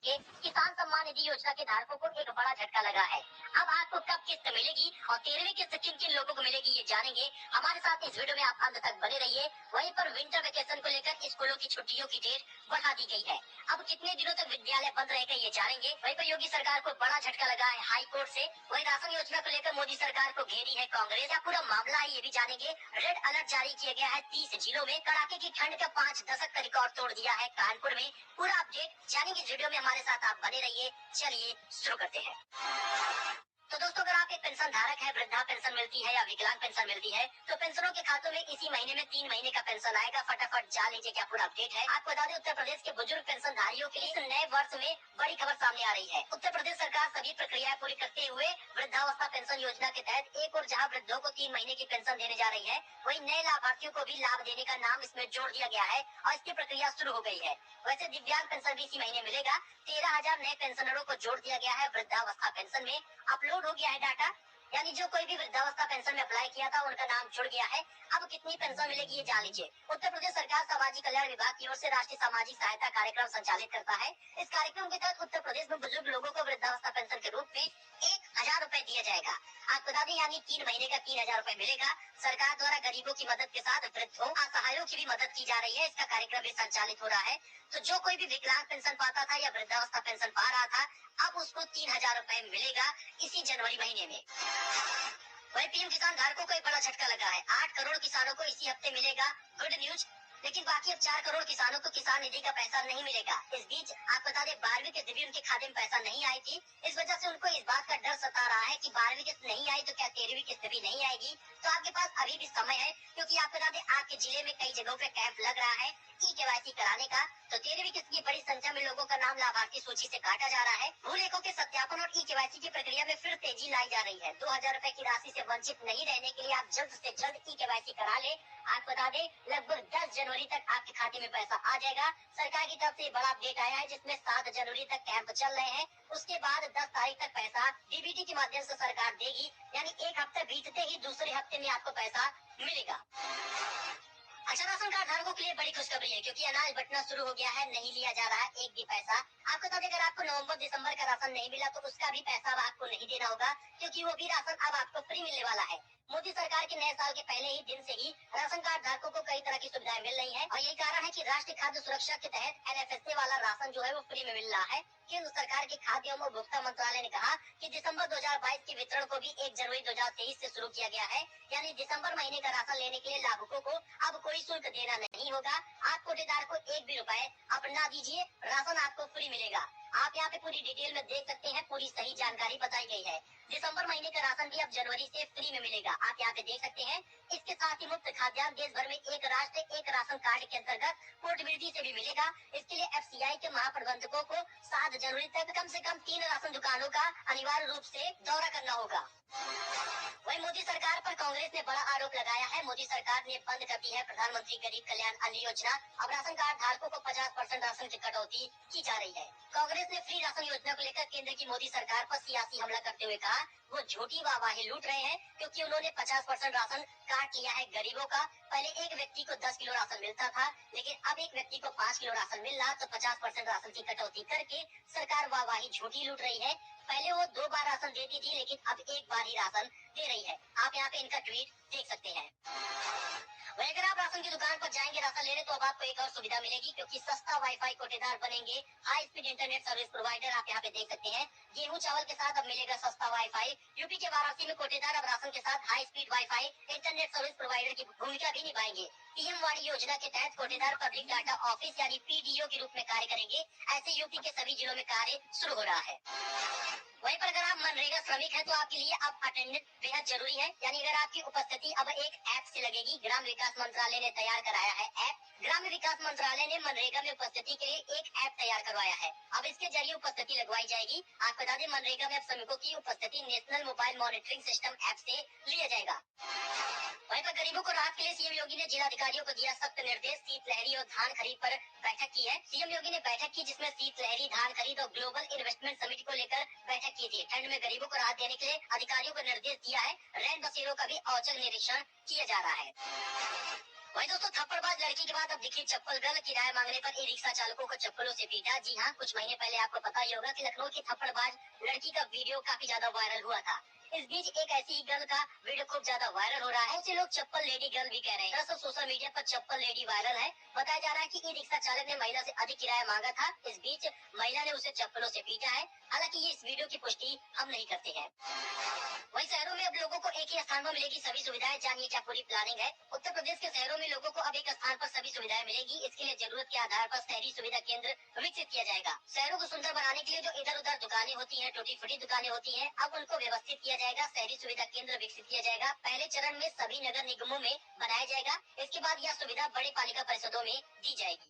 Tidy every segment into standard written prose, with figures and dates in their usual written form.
के किसान सम्मान निधि योजना के धारकों को एक बड़ा झटका लगा है। अब आपको कब किस्त मिलेगी और 13वीं किस्त किन किन लोगों को मिलेगी ये जानेंगे। हमारे साथ इस वीडियो में आप अंत तक बने रहिए। वहीं पर विंटर वेकेशन को लेकर स्कूलों की छुट्टियों की डेट बढ़ा दी गई है। अब कितने दिनों तक विद्यालय बंद रहेगा ये जानेंगे। वहीं पर योगी सरकार को बड़ा झटका लगा है हाई कोर्ट से। वहीं राशन योजना को लेकर मोदी सरकार को घेरी है कांग्रेस। क्या पूरा मामला है ये भी जानेंगे। रेड अलर्ट जारी किया गया है 30 जिलों में। कड़ाके की ठंड का 5 दशक का रिकॉर्ड तोड़ दिया है कानपुर में। पूरा अपडेट जानेंगे इस वीडियो में। हमारे साथ आप बने रहिए। चलिए शुरू करते हैं। तो दोस्तों, अगर आप एक पेंशन धारक है, वृद्धा पेंशन मिलती है या विकलांग पेंशन मिलती है, तो पेंशनरों के खातों में इसी महीने में 3 महीने का पेंशन आएगा। फटाफट जान लीजिए क्या पूरा अपडेट है। आपको बता दें, उत्तर प्रदेश के बुजुर्ग पेंशनधारियों के लिए इस नए वर्ष में बड़ी खबर सामने आ रही है। उत्तर प्रदेश सरकार सभी प्रक्रियाएं पूरी करते हुए वृद्धावस्था पेंशन योजना के तहत एक और जहां वृद्धों को 3 महीने की पेंशन देने जा रही है, वहीं नए लाभार्थियों को भी लाभ देने का नाम इसमें जोड़ दिया गया है और इसकी प्रक्रिया शुरू हो गई है। वैसे दिव्यांग पेंशन भी इसी महीने मिलेगा। 13,000 नए पेंशनरों को जोड़ दिया गया है वृद्धावस्था पेंशन में। अपलोड हो गया है डाटा, यानी जो कोई भी वृद्धावस्था पेंशन में अप्लाई किया था उनका नाम जुड़ गया है। अब कितनी पेंशन मिलेगी ये जान लीजिए। उत्तर प्रदेश सरकार सामाजिक कल्याण विभाग की ओर से राष्ट्रीय सामाजिक सहायता कार्यक्रम संचालित करता है। इस कार्यक्रम के तहत उत्तर प्रदेश में बुजुर्ग लोगों को वृद्धावस्था पेंशन के रूप में 1,000 रूपए दिया जाएगा। आपको बता दें, यानी 3 महीने का 3,000 रूपए मिलेगा। सरकार द्वारा गरीबों की मदद के साथ वृद्धों असहायों की भी मदद की जा रही है। इसका कार्यक्रम भी संचालित हो रहा है। तो जो कोई भी विकलांग पेंशन पाता था या वृद्धावस्था पेंशन पा रहा था, अब उसको 3,000 रूपए मिलेगा इसी जनवरी महीने में। वहीं पीएम किसान धारकों को एक बड़ा झटका लगा है। 8 करोड़ किसानों को इसी हफ्ते मिलेगा गुड न्यूज। लेकिन बाकी अब 4 करोड़ किसानों को किसान निधि का पैसा नहीं मिलेगा। इस बीच आप बता दें, 12वीं किस्त भी उनके खाते में पैसा नहीं आई थी। इस वजह से उनको इस बात का डर सता रहा है कि 12वीं किस्त नहीं आई तो क्या 13वीं किस्त भी नहीं आएगी। तो आपके पास अभी भी समय है, क्योंकि आप बता दें, आपके जिले में कई जगहों पे कैंप लग रहा है KYC कराने का। तो 13वीं किस्त की बड़ी संख्या में लोगों का नाम लाभार्थी सूची से काटा जा रहा है। भूलेखों के सत्यापन और KYC की प्रक्रिया में फिर तेजी लाई जा रही है। 2,000 रूपए की राशि से वंचित नहीं रहने के लिए आप जल्द से जल्द KYC करा ले। आप बता दें, लगभग 10 जनवरी तक आपके खाते में पैसा आ जाएगा। सरकार की तरफ से बड़ा अपडेट आया है, जिसमें 7 जनवरी तक कैंप चल रहे हैं। उसके बाद 10 तारीख तक पैसा DBT के माध्यम से सरकार देगी, यानी एक हफ्ते बीतते ही दूसरे हफ्ते में आपको पैसा मिलेगा। अच्छा, राशन कार्ड धारकों के लिए बड़ी खुशखबरी है, क्योंकि अनाज बंटना शुरू हो गया है। नहीं लिया जा रहा है एक भी पैसा। आपको बता दें, अगर आपको नवंबर दिसंबर का राशन नहीं मिला तो उसका भी पैसा अब आपको नहीं देना होगा, क्योंकि वो भी राशन अब आपको फ्री मिलने वाला है। मोदी सरकार के नए साल के पहले ही दिन से ही राशन कार्ड धारकों को कई तरह की सुविधाएं मिल रही हैं और यही कारण है कि राष्ट्रीय खाद्य सुरक्षा के तहत NFSA वाला राशन जो है वो फ्री में मिल रहा है। केंद्र सरकार के खाद्य एवं उपभोक्ता मंत्रालय ने कहा कि दिसंबर 2022 के वितरण को भी 1 जनवरी 2023 से शुरू किया गया है, यानी दिसंबर महीने का राशन लेने के लिए लाभुकों को अब कोई शुल्क देना नहीं होगा। आप कोटेदार को 1 भी रुपए अपना दीजिए, राशन आपको फ्री मिलेगा। आप यहाँ पे पूरी डिटेल में देख सकते हैं, पूरी सही जानकारी बताई गई है। दिसंबर महीने का राशन भी अब जनवरी से फ्री में मिलेगा। आप यहाँ पे देख सकते हैं। इसके साथ ही मुफ्त खाद्यान्न देश भर में एक राष्ट्र एक राशन कार्ड के अंतर्गत पोर्टेबिलिटी से भी मिलेगा। इसके लिए FCI के महाप्रबंधकों को 7 जनवरी तक कम से कम 3 राशन दुकानों का अनिवार्य रूप से दौरा करना होगा। वहीं मोदी सरकार पर कांग्रेस ने बड़ा आरोप लगाया है। मोदी सरकार ने बंद कर दी है प्रधानमंत्री गरीब कल्याण अन्न योजना। अब राशन कार्ड धारकों को 50% राशन की कटौती की जा रही है। कांग्रेस ने फ्री राशन योजना को लेकर केंद्र की मोदी सरकार पर सियासी हमला करते हुए कहा, वो झूठी वाहवाही लूट रहे हैं, क्योंकि उन्होंने 50% राशन काट लिया है गरीबों का। पहले एक व्यक्ति को 10 किलो राशन मिलता था, लेकिन अब एक व्यक्ति को 5 किलो राशन मिल रहा। तो 50% राशन की कटौती करके सरकार वाहवाही झूठी लूट रही है। पहले वो 2 बार राशन देती थी, लेकिन अब 1 बार ही राशन दे रही है। आप यहाँ पे इनका ट्वीट देख सकते हैं। वहीं अगर आप राशन की दुकान पर जाएंगे राशन लेने, तो अब आपको एक और सुविधा मिलेगी, क्योंकि सस्ता वाईफाई कोटेदार बनेंगे high speed internet service provider. आप यहाँ पे देख सकते हैं, गेहूं चावल के साथ अब मिलेगा सस्ता वाईफाई। यूपी के वाराणसी में कोटेदार अब राशन के साथ high speed wifi internet service provider की भूमिका भी निभाएंगे। PM वाणी योजना के तहत कोटेदार पब्लिक डाटा ऑफिस यानी PDO के रूप में कार्य करेंगे। ऐसे यूपी के सभी जिलों में कार्य शुरू हो रहा है। वहीं पर अगर आप मनरेगा श्रमिक हैं, तो आपके लिए अब अटेंडेंस बेहद जरूरी है, यानी अगर आपकी उपस्थिति अब एक ऐप से लगेगी। ग्राम विकास मंत्रालय ने तैयार कराया है ऐप। ग्राम विकास मंत्रालय ने मनरेगा में उपस्थिति के लिए एक ऐप तैयार करवाया है। अब इसके जरिए उपस्थिति लगवाई जाएगी। आपको बता दें, मनरेगा में अब श्रमिकों की उपस्थिति national mobile monitoring system app से लिया जाएगा। वहीं पर गरीबों को राहत के लिए सीएम योगी ने जिलाधिकारियों को दिया सख्त निर्देश। शीतलहरी और धान खरीद पर बैठक की है। सीएम योगी ने बैठक की, जिसमें शीतलहरी, धान खरीद और ग्लोबल इन्वेस्टमेंट समिट को लेकर बैठक की थी। ठंड में गरीबों को राहत देने के लिए अधिकारियों को निर्देश दिया है। रैन बसेरों का भी औचक निरीक्षण किया जा रहा है। वही दोस्तों, थप्पड़बाज लड़की के बाद अब दिखी चप्पल गर्ल। किराया मांगने पर ई रिक्शा चालकों को चप्पलों से पीटा। जी हाँ, कुछ महीने पहले आपको पता ही होगा कि लखनऊ की थप्पड़बाज लड़की का वीडियो काफी ज्यादा वायरल हुआ था। इस बीच एक ऐसी ही गर्ल का वीडियो खूब ज्यादा वायरल हो रहा है, उसे लोग चप्पल लेडी गर्ल भी कह रहे हैं। दरअसल सोशल मीडिया पर चप्पल लेडी वायरल है। बताया जा रहा है कि ई रिक्शा चालक ने महिला से अधिक किराया मांगा था। इस बीच महिला ने उसे चप्पलों से पीटा है। हालांकि ये इस वीडियो की पुष्टि हम नहीं करते हैं। वहीं शहरों में अब लोगों को एक ही स्थान पर मिलेगी सभी सुविधाएं। जानिए क्या पूरी प्लानिंग है। उत्तर प्रदेश के शहरों में लोगों को अब एक स्थान पर सभी सुविधाएं मिलेगी। इसके लिए जरूरत के आधार पर शहरी सुविधा केंद्र विकसित किया जाएगा। शहरों को सुंदर बनाने के लिए जो इधर उधर दुकानें होती हैं, टूटी फूटी दुकानें होती हैं, अब उनको व्यवस्थित किया जाएगा। शहरी सुविधा केंद्र विकसित किया जाएगा। पहले चरण में सभी नगर निगमों में बनाया जाएगा। इसके बाद यह सुविधा बड़ी पालिका परिषदों में दी जाएगी।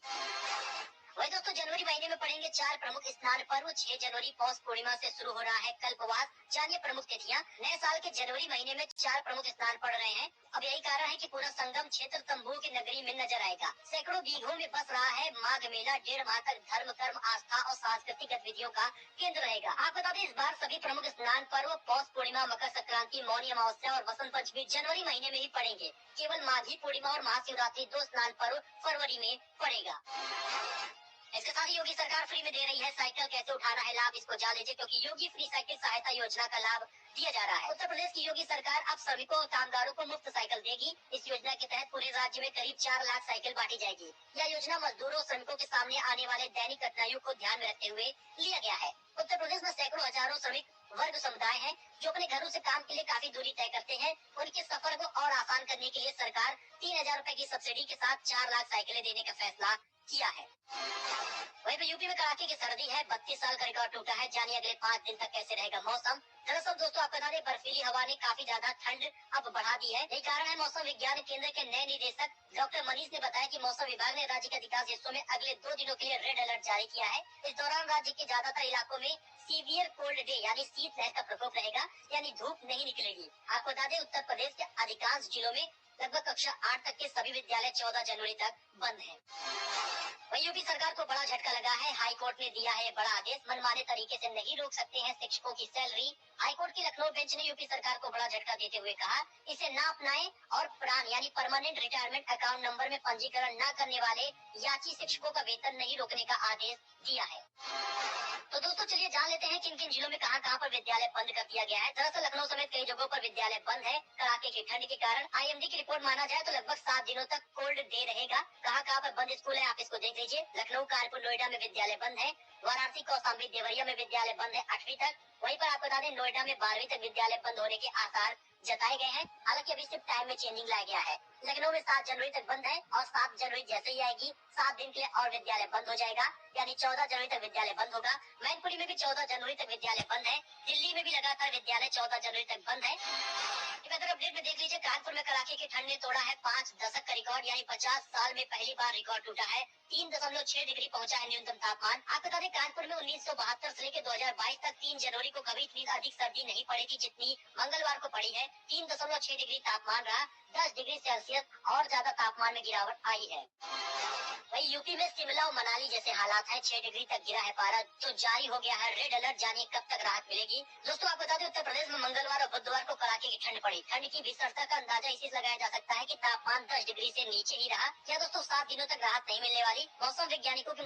वही दोस्तों, जनवरी महीने में पड़ेंगे 4 प्रमुख स्नान पर्व। 6 जनवरी पौष पूर्णिमा से शुरू हो रहा है कल्पवास। जानिए प्रमुख तिथियां। नए साल के जनवरी महीने में 4 प्रमुख स्नान पड़ रहे हैं। अब यही कारण है कि पूरा संगम क्षेत्र तंबू की नगरी में नजर आएगा। सैकड़ों बीघों में बस रहा है माघ मेला। 1.5 माह तक धर्म, कर्म, आस्था और सांस्कृतिक गतिविधियों का केंद्र रहेगा। आपको बता दें, इस बार सभी प्रमुख स्नान पर्व पौष पूर्णिमा, मकर संक्रांति, मौनी अमावस्या और वसंत पंचमी जनवरी महीने में ही पड़ेंगे। केवल माघी पूर्णिमा और महाशिवरात्रि 2 स्नान पर्व फरवरी में पड़ेगा। इसके साथ ही योगी सरकार फ्री में दे रही है साइकिल। कैसे उठाना है लाभ, इसको जान लीजिए, क्योंकि योगी फ्री साइकिल सहायता योजना का लाभ दिया जा रहा है। उत्तर प्रदेश की योगी सरकार अब श्रमिकों और कामगारों को मुफ्त साइकिल देगी। इस योजना के तहत पूरे राज्य में करीब 4 लाख साइकिल बांटी जाएगी। यह योजना मजदूरों और श्रमिकों के सामने आने वाले दैनिक कठिनाइयों को ध्यान में रखते हुए लिया गया है। उत्तर प्रदेश में सैकड़ों हजारों श्रमिक वर्ग समुदाय हैं जो अपने घरों से काम के लिए काफी दूरी तय करते हैं। उनके सफर को और आसान करने के लिए सरकार 3,000 रूपए की सब्सिडी के साथ 4 लाख साइकिलें देने का फैसला किया है। वहीं पे यूपी में कड़ाके की सर्दी है। 32 साल का रिकॉर्ड टूटा है। जानिए अगले 5 दिन तक कैसे रहेगा मौसम। दरअसल दोस्तों, आपको बता दें, बर्फीली हवा ने काफी ज्यादा ठंड अब बढ़ा दी है। यही कारण है मौसम विज्ञान केंद्र के नए निदेशक डॉक्टर मनीष ने बताया कि मौसम विभाग ने राज्य के अधिकांश हिस्सों में अगले 2 दिनों के लिए रेड अलर्ट जारी किया है। इस दौरान राज्य के ज्यादातर इलाकों में सीवियर कोल्ड डे यानी शीत लहर का प्रकोप रहेगा, यानी धूप नहीं निकलेगी। आपको बता दें, उत्तर प्रदेश के अधिकांश जिलों में लगभग कक्षा 8 तक के सभी विद्यालय 14 जनवरी तक बंद हैं। वहीं यूपी सरकार को बड़ा झटका लगा है। हाई कोर्ट ने दिया है बड़ा आदेश। मनमाने तरीके से नहीं रोक सकते हैं शिक्षकों की सैलरी। हाई कोर्ट की लखनऊ बेंच ने यूपी सरकार को बड़ा झटका देते हुए कहा, इसे ना अपनाएं और प्राण यानी परमानेंट रिटायरमेंट अकाउंट नंबर में पंजीकरण न करने वाले याची शिक्षकों का वेतन नहीं रोकने का आदेश दिया है। तो दोस्तों, चलिए जान लेते हैं किन किन जिलों में कहां-कहां पर विद्यालय बंद कर दिया गया है। दरअसल लखनऊ समेत कई जगहों पर विद्यालय बंद है। कड़ाके की ठंड के कारण आईएमडी की रिपोर्ट माना जाए तो लगभग 7 दिनों तक कोल्ड डे रहेगा। कहां-कहां पर बंद स्कूल है, आप इसको देख लीजिए। लखनऊ, कानपुर, नोएडा में विद्यालय बंद है। वाराणसी, कौशाम्बी, देवरिया में विद्यालय बंद है 8वीं तक। वहीं पर आपको बता दें, नोएडा में 12वीं तक विद्यालय बंद होने के आसार जताए गए हैं। हालांकि अभी सिर्फ टाइम में चेंजिंग लाया गया है। लखनऊ में 7 जनवरी तक बंद है और 7 जनवरी जैसे ही आएगी 7 दिन के लिए और विद्यालय बंद हो जाएगा, यानी 14 जनवरी तक विद्यालय बंद होगा। मैनपुरी में भी 14 जनवरी तक विद्यालय बंद है। दिल्ली में भी लगातार विद्यालय 14 जनवरी तक बंद है। वेदर अपडेट में देख लीजिए, कानपुर में कड़ाके की ठंड ने तोड़ा है 5 दशक का रिकॉर्ड, यानी 50 साल में पहली बार रिकॉर्ड टूटा है। 3.6 डिग्री पहुंचा है न्यूनतम तापमान। आपको बता दें, कानपुर में 1972 से लेकर 2022 तक 3 जनवरी को कभी इतनी अधिक सर्दी नहीं पड़ी थी जितनी मंगलवार को पड़ी है। 3.6 डिग्री तापमान रहा। 10 डिग्री सेल्सियस और ज्यादा तापमान में गिरावट आई है। वही यूपी में शिमला और मनाली जैसे हालात हैं। 6 डिग्री तक गिरा है पारा, तो जारी हो गया है रेड अलर्ट। जानिए कब तक राहत मिलेगी। दोस्तों, आपको बता दें, उत्तर प्रदेश में मंगलवार और बुधवार को कड़ाके की ठंड पड़ी। ठंड की भीषणता का अंदाजा इसी से लगाया जा सकता है कि तापमान 10 डिग्री से नीचे ही रहा। क्या दोस्तों, 7 दिनों तक राहत नहीं मिलने वाली। मौसम वैज्ञानिकों के